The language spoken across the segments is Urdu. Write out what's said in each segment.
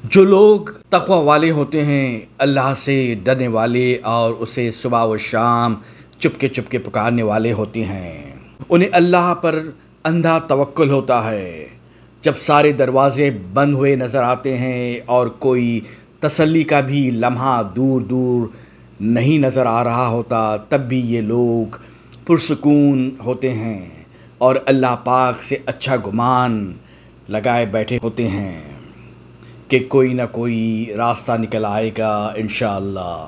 جو لوگ تقوی والے ہوتے ہیں، اللہ سے ڈرنے والے اور اسے صبح و شام چپکے پکارنے والے ہوتے ہیں، انہیں اللہ پر اندھا توکل ہوتا ہے۔ جب سارے دروازے بند ہوئے نظر آتے ہیں اور کوئی تسلی کا بھی لمحہ دور دور نہیں نظر آ رہا ہوتا، تب بھی یہ لوگ پرسکون ہوتے ہیں اور اللہ پاک سے اچھا گمان لگائے بیٹھے ہوتے ہیں کہ کوئی نہ کوئی راستہ نکل آئے گا انشاءاللہ۔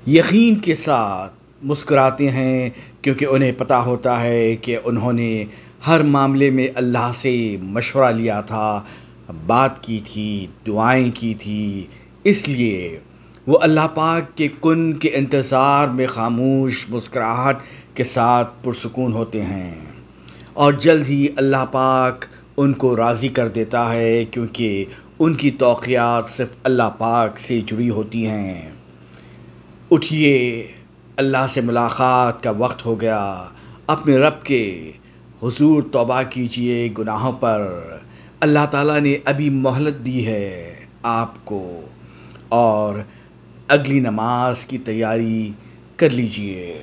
یقین کے ساتھ مسکراتے ہیں کیونکہ انہیں پتہ ہوتا ہے کہ انہوں نے ہر معاملے میں اللہ سے مشورہ لیا تھا، بات کی تھی، دعائیں کی تھی، اس لیے وہ اللہ پاک کے کن کے انتظار میں خاموش مسکراہٹ کے ساتھ پرسکون ہوتے ہیں، اور جلد ہی اللہ پاک ان کو راضی کر دیتا ہے کیونکہ ان کی توقعات صرف اللہ پاک سے جڑی ہوتی ہیں۔ اٹھیے، اللہ سے ملاقات کا وقت ہو گیا، اپنے رب کے حضور توبہ کیجئے گناہوں پر، اللہ تعالیٰ نے ابھی مہلت دی ہے آپ کو، اور اگلی نماز کی تیاری کر لیجئے۔